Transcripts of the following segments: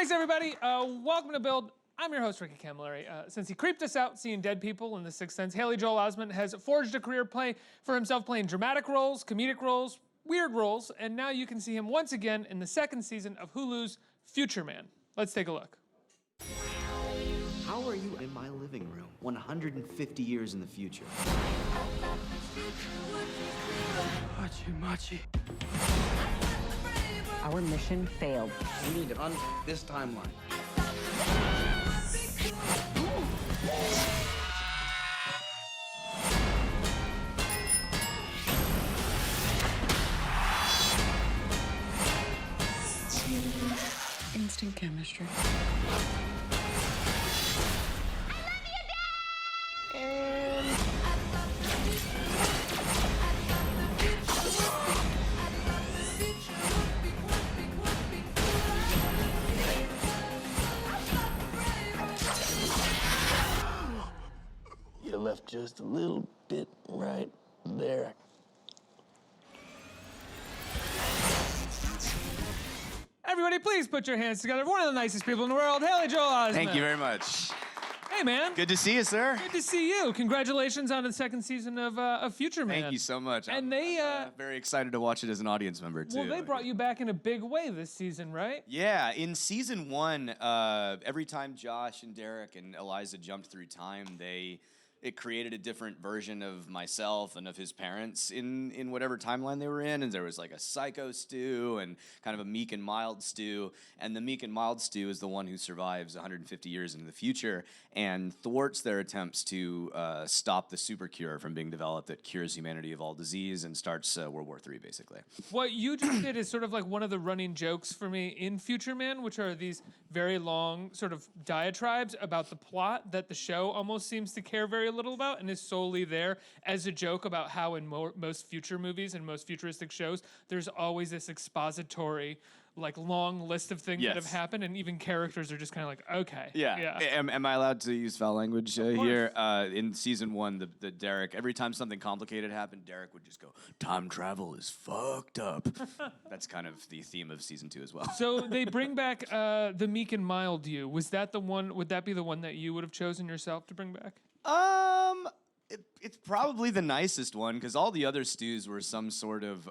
Thanks, everybody. Welcome to Build. I'm your host, Ricky Camilleri. Since he creeped us out seeing dead people in The Sixth Sense, Haley Joel Osment has forged a career for himself playing dramatic roles, comedic roles, weird roles, and now you can see him once again in the second season of Hulu's Future Man. Let's take a look. How are you in my living room 150 years in the future? Machi. Our mission failed. We need to this timeline. Instant chemistry. You left just a little bit right there. Everybody, please put your hands together for one of the nicest people in the world, Haley Joel Osment. Thank you very much. Hey, man. Good to see you, sir. Good to see you. Congratulations on the second season of Future Man. Thank you so much. And I'm very excited to watch it as an audience member, too. Well, they brought you back in a big way this season, right? Yeah, in season one, every time Josh and Derek and Eliza jumped through time, it created a different version of myself and of his parents in whatever timeline they were in. And there was like a psycho Stu and kind of a meek and mild Stu. And the meek and mild Stu is the one who survives 150 years into the future and thwarts their attempts to stop the super cure from being developed that cures humanity of all disease and starts World War III, basically. What you just did is sort of like one of the running jokes for me in Future Man, which are these very long sort of diatribes about the plot that the show almost seems to care very little about and is solely there as a joke about how in most future movies and most futuristic shows, there's always this expository, like long list of things that have happened, and even characters are just kind of like, okay. Yeah. Am I allowed to use foul language here? In season one, the Derek, every time something complicated happened, Derek would just go, time travel is fucked up. That's kind of the theme of season two as well. So they bring back the meek and mild you. Was that the one, would that be the one that you would have chosen yourself to bring back? It's probably the nicest one because all the other Stews were some sort of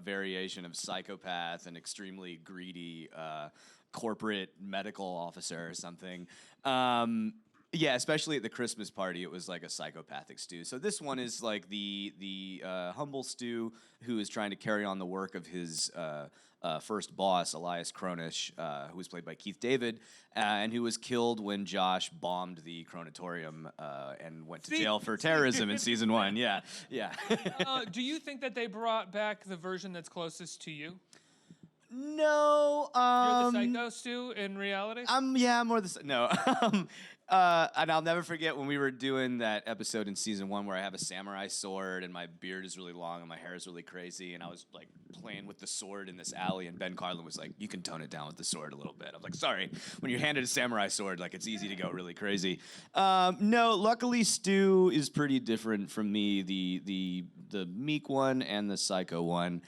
variation of psychopath and extremely greedy corporate medical officer or something. Yeah, especially at the Christmas party, it was like a psychopathic Stu. So this one is like the humble Stu who is trying to carry on the work of his first boss, Elias Cronish, who was played by Keith David, and who was killed when Josh bombed the Cronitorium and went to jail for terrorism in season one. Yeah. Do you think that they brought back the version that's closest to you? No. You're the psycho Stu in reality? Yeah, I'm more the no. And I'll never forget when we were doing that episode in season one where I have a samurai sword and my beard is really long and my hair is really crazy and I was like playing with the sword in this alley and Ben Carlin was like, "You can tone it down with the sword a little bit." I was like, "Sorry." When you're handed a samurai sword, like it's easy to go really crazy. No, luckily Stu is pretty different from me, the meek one and the psycho one,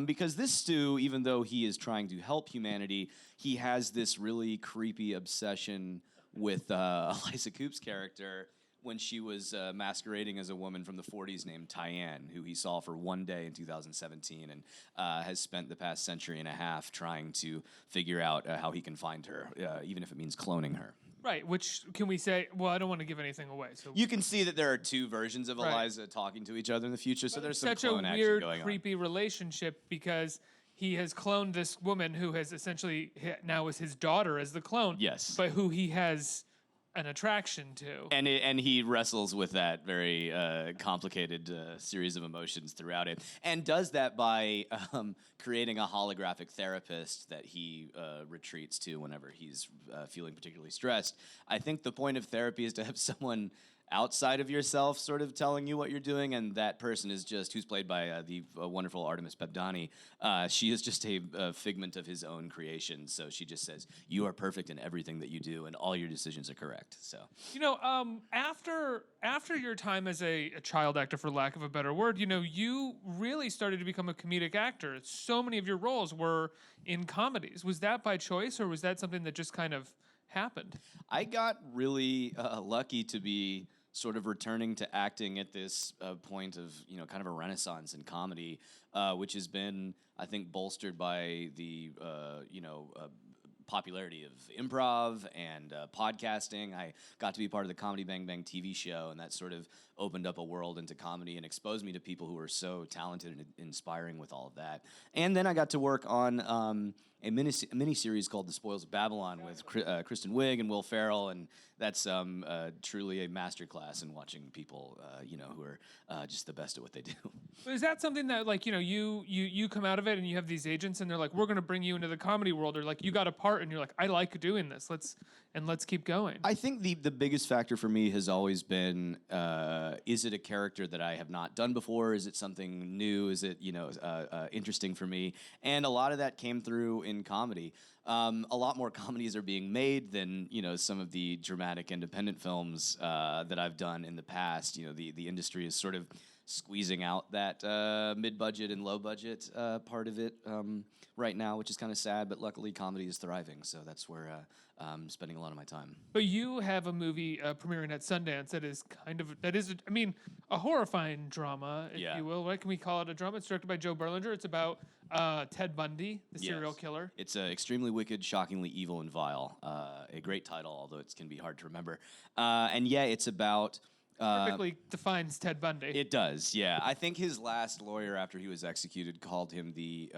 because this Stu, even though he is trying to help humanity, he has this really creepy obsession with Eliza Coop's character when she was masquerading as a woman from the 40s named Tyann, who he saw for one day in 2017 and has spent the past century and a half trying to figure out how he can find her, even if it means cloning her. Right, which can we say, well, I don't want to give anything away. So you can see that there are two versions of Eliza talking to each other in the future, so there's some clone action going on. Such a weird, creepy relationship because he has cloned this woman who has essentially now is his daughter as the clone. Yes. But who he has an attraction to. And he wrestles with that very complicated series of emotions throughout it, and does that by creating a holographic therapist that he retreats to whenever he's feeling particularly stressed. I think the point of therapy is to have someone outside of yourself sort of telling you what you're doing, and that person is just, who's played by the wonderful Artemis Pebdani, she is just a figment of his own creation. So she just says, you are perfect in everything that you do, and all your decisions are correct. So, after your time as a child actor, for lack of a better word, you really started to become a comedic actor. So many of your roles were in comedies. Was that by choice, or was that something that just kind of happened? I got really lucky to be sort of returning to acting at this point of, kind of a renaissance in comedy, which has been, I think, bolstered by the, popularity of improv and podcasting. I got to be part of the Comedy Bang Bang TV show, and that sort of opened up a world into comedy and exposed me to people who were so talented and inspiring with all of that. And then I got to work on a mini series called The Spoils of Babylon with Kristen Wiig and Will Ferrell, and that's truly a masterclass in watching people, who are just the best at what they do. Is that something that, like, you come out of it and you have these agents and they're like, we're going to bring you into the comedy world, or like you got a part and you're like, I like doing this, let's keep going? I think the biggest factor for me has always been, is it a character that I have not done before? Is it something new? Is it, interesting for me? And a lot of that came through in comedy. A lot more comedies are being made than, some of the dramatic independent films that I've done in the past. The industry is sort of squeezing out that mid-budget and low-budget part of it right now, which is kind of sad, but luckily comedy is thriving, so that's where I'm spending a lot of my time. But you have a movie premiering at Sundance that is a horrifying drama, if you will. What can we call it? A drama? It's directed by Joe Berlinger. It's about Ted Bundy, the serial killer. It's extremely wicked, shockingly evil, and vile. A great title, although it can be hard to remember. It's about... Perfectly defines Ted Bundy. It does, yeah. I think his last lawyer, after he was executed, called him the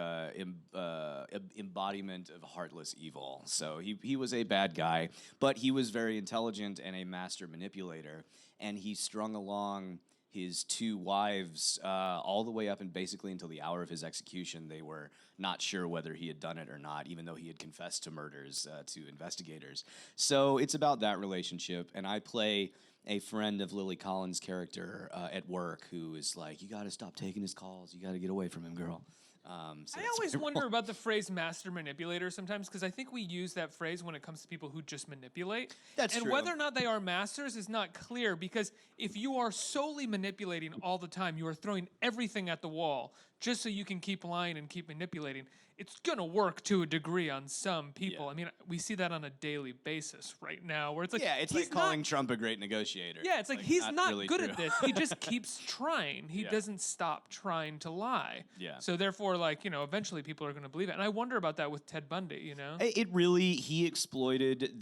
embodiment of heartless evil. So he was a bad guy, but he was very intelligent and a master manipulator. And he strung along his two wives all the way up and basically until the hour of his execution. They were not sure whether he had done it or not, even though he had confessed to murders to investigators. So it's about that relationship, and I play a friend of Lily Collins' character at work who is like, you got to stop taking his calls. You got to get away from him, girl. I always wonder about the phrase master manipulator sometimes, because I think we use that phrase when it comes to people who just manipulate. That's and true. Whether or not they are masters is not clear, because if you are solely manipulating all the time, you are throwing everything at the wall just so you can keep lying and keep manipulating. It's going to work to a degree on some people. Yeah. We see that on a daily basis right now, where it's like, it's like calling Trump a great negotiator. Yeah, it's like he's not really good true. at this. He just keeps trying. He doesn't stop trying to lie. Yeah. So therefore, eventually people are going to believe it. And I wonder about that with Ted Bundy, It really, he exploited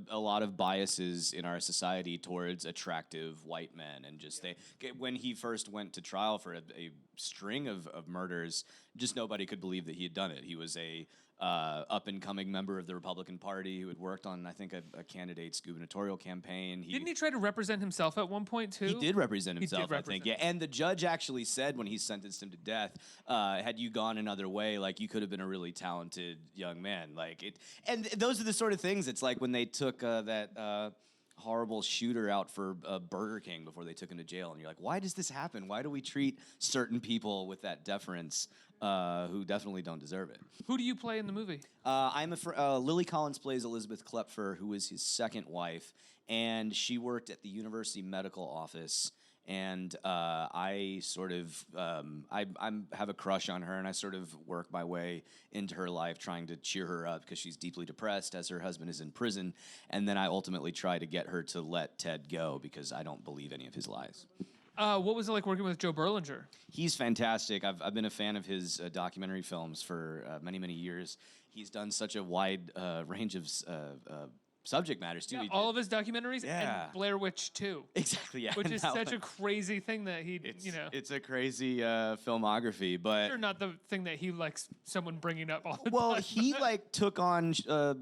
a lot of biases in our society towards attractive white men. And just when he first went to trial for a string of murders, just nobody could believe that he had done it. He was a up-and-coming member of the Republican Party who had worked on, I think, a candidate's gubernatorial campaign. Didn't he try to represent himself at one point, too? He did represent himself, I think. Yeah, and the judge actually said when he sentenced him to death, had you gone another way, you could have been a really talented young man. And those are the sort of things, it's like when they took that... horrible shooter out for Burger King before they took him to jail, and you're like, why does this happen? Why do we treat certain people with that deference who definitely don't deserve it? Who do you play in the movie? Lily Collins plays Elizabeth Klepfer, who is his second wife, and she worked at the University Medical Office. And I sort of I have a crush on her, and I sort of work my way into her life, trying to cheer her up because she's deeply depressed as her husband is in prison. And then I ultimately try to get her to let Ted go because I don't believe any of his lies. What was it like working with Joe Berlinger? He's fantastic. I've been a fan of his documentary films for many, many years. He's done such a wide range of subject matters too. Yeah, all of his documentaries, Yeah. and Blair Witch 2. Exactly, yeah. Which is That such one. a crazy thing that he, It's a crazy filmography, but... Sure, not the thing that he likes someone bringing up all the Well, time. he took on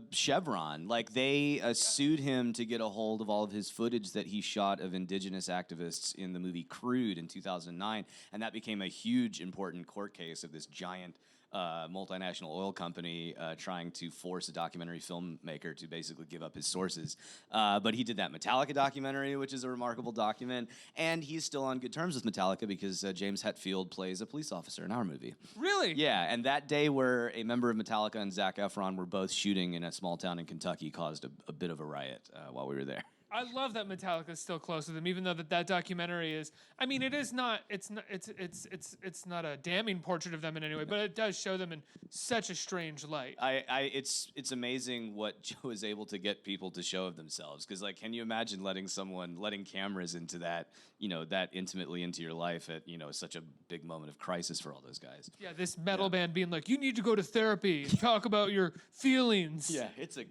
Chevron. They sued him to get a hold of all of his footage that he shot of indigenous activists in the movie Crude in 2009, and that became a huge, important court case of this giant multinational oil company trying to force a documentary filmmaker to basically give up his sources. But he did that Metallica documentary, which is a remarkable document, and he's still on good terms with Metallica because James Hetfield plays a police officer in our movie. Really? Yeah, and that day where a member of Metallica and Zac Efron were both shooting in a small town in Kentucky caused a bit of a riot while we were there. I love that Metallica's still close with him, even though that documentary is. I mean, it is not. It's not a damning portrait of them in any way, but it does show them in such a strange light. It's amazing what Joe is able to get people to show of themselves. Because can you imagine letting cameras into that, that intimately into your life at such a big moment of crisis for all those guys. Yeah, this metal band being like, you need to go to therapy and talk about your feelings. Yeah, it's a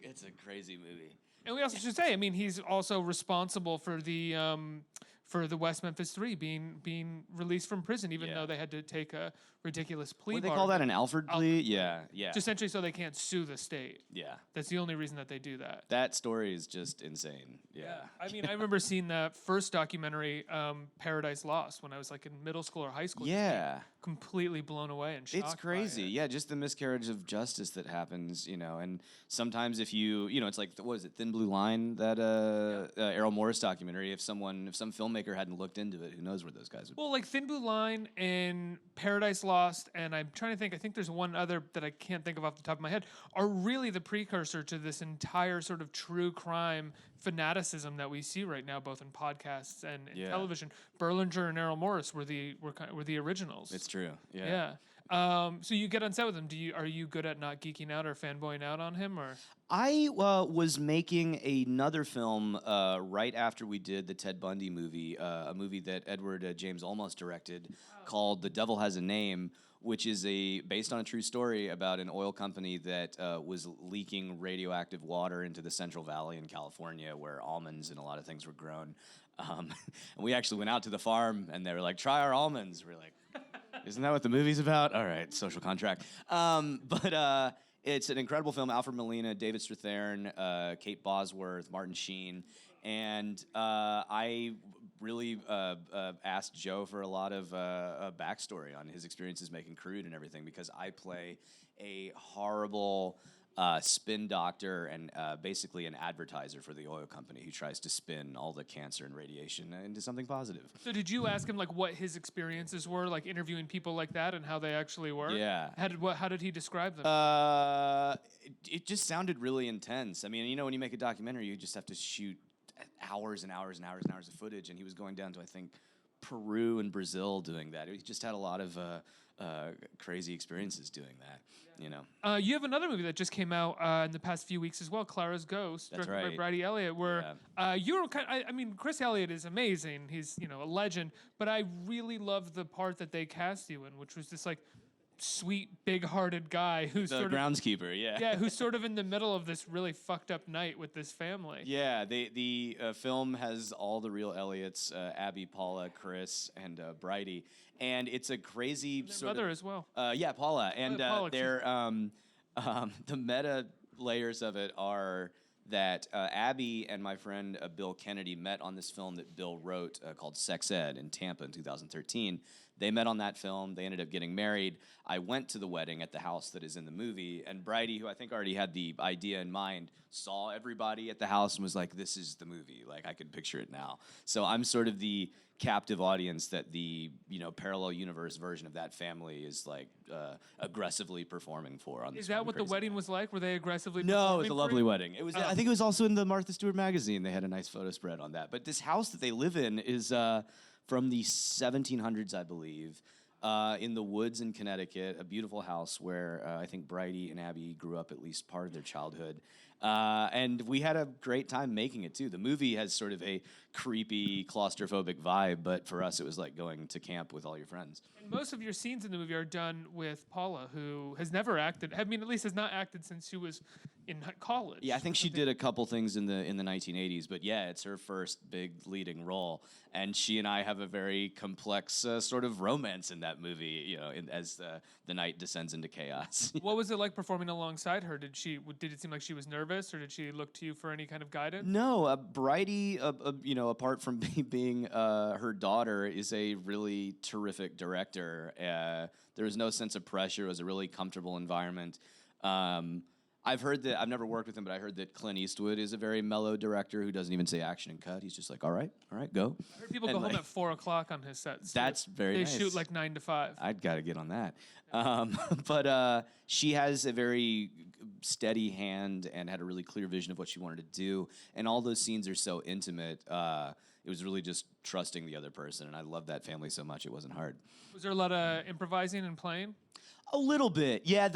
crazy movie. And we also should say, I mean, he's also responsible for the West Memphis 3 being released from prison, even though they had to take a ridiculous plea. What do they call that, an Alford plea? Yeah. Just essentially so they can't sue the state. Yeah. That's the only reason that they do that. That story is just insane. Yeah. I mean, I remember seeing that first documentary, Paradise Lost, when I was in middle school or high school. Yeah. Completely blown away and shocked. It's crazy. Yeah, just the miscarriage of justice that happens, and sometimes if you, it's like, what is it, Thin Blue Line, that Errol Morris documentary. If some filmmaker hadn't looked into it, who knows where those guys would be. Well, Thin Blue Line and Paradise Lost, and I'm trying to think, I think there's one other that I can't think of off the top of my head, are really the precursor to this entire sort of true crime fanaticism that we see right now, both in podcasts and in television. Berlinger and Errol Morris were the originals. It's true. Yeah. So you get on set with him. Are you good at not geeking out or fanboying out on him, or? I was making another film right after we did the Ted Bundy movie, a movie that Edward James Olmos directed called The Devil Has a Name, which is based on a true story about an oil company that was leaking radioactive water into the Central Valley in California, where almonds and a lot of things were grown. And we actually went out to the farm, and they were like, "Try our almonds." We're like, "Isn't that what the movie's about?" All right, social contract. But it's an incredible film. Alfred Molina, David Strathairn, Kate Bosworth, Martin Sheen, and I really asked Joe for a lot of backstory on his experiences making Crude and everything, because I play a horrible spin doctor and basically an advertiser for the oil company who tries to spin all the cancer and radiation into something positive. So did you ask him what his experiences were, interviewing people like that and how they actually were? Yeah. How did he describe them? It just sounded really intense. I mean, when you make a documentary, you just have to shoot hours and hours and hours and hours of footage, and he was going down to, I think, Peru and Brazil doing that. He just had a lot of crazy experiences doing that. You have another movie that just came out in the past few weeks as well, Clara's Ghost, That's directed right. by Brady Elliott, where you were I mean, Chris Elliott is amazing. He's, a legend, but I really loved the part that they cast you in, which was this sweet, big-hearted guy who's The sort groundskeeper, of who's sort of in the middle of this really fucked up night with this family. Yeah, the film has all the real Elliots, Abby, Paula, Chris, and Bridie, and it's a crazy Their sort mother of as well. Yeah, Paula, and Paula, they're the meta layers of it are that Abby and my friend Bill Kennedy met on this film that Bill wrote called Sex Ed in Tampa in 2013. They met on that film. They ended up getting married. I went to the wedding at the house that is in the movie, and Bridie, who I think already had the idea in mind, saw everybody at the house and was like, "This is the movie. I could picture it now." So I'm sort of the captive audience that the parallel universe version of that family is aggressively performing for on this. Is that what the wedding was like? Were they aggressively? No, it was performing a for lovely you? wedding. It was. I think it was also in the Martha Stewart magazine. They had a nice photo spread on that. But this house that they live in is from the 1700s, I believe, in the woods in Connecticut. A beautiful house where I think Bridie and Abby grew up at least part of their childhood. And we had a great time making it, too. The movie has sort of a creepy, claustrophobic vibe, but for us, it was like going to camp with all your friends. And most of your scenes in the movie are done with Paula, who has never acted. I mean, at least has not acted since she was in college. Yeah, I think she did a couple things in the 1980s, but yeah, it's her first big leading role, and she and I have a very complex sort of romance in that movie. As the night descends into chaos. What was it like performing alongside her? Did it seem like she was nervous nervous, or did she look to you for any kind of guidance? No, Bridie, apart from being her daughter, is a really terrific director. There was no sense of pressure. It was a really comfortable environment. I've heard that, I've never worked with him, but I heard that Clint Eastwood is a very mellow director who doesn't even say action and cut. He's just like, all right, go. I heard people go home at 4 o'clock on his sets. That's very nice. They shoot like 9 to 5. I'd got to get on that. But she has a very steady hand and had a really clear vision of what she wanted to do. And all those scenes are so intimate. It was really just trusting the other person. And I love that family so much. It wasn't hard. Was there a lot of improvising and playing? A little bit. Yeah,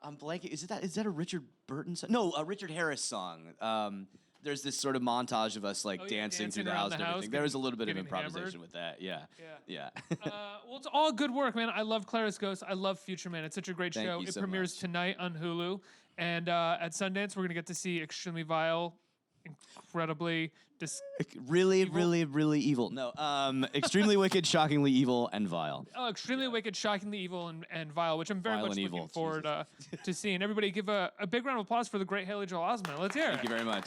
I'm blanking. Is that a Richard Burton song? No, a Richard Harris song. There's this sort of montage of us dancing through the house and everything. There was a little bit of improvisation with that. Yeah. Well, it's all good work, man. I love Clara's Ghost. I love Future Man. It's such a great show. It premieres tonight on Hulu. And at Sundance, we're going to get to see Extremely Vile, incredibly really evil. No, extremely wicked, shockingly evil, and vile. Oh, extremely wicked, shockingly evil, and vile, which I'm very much looking forward to seeing. Everybody give a big round of applause for the great Haley Joel Osment. Let's hear it. Thank you very much.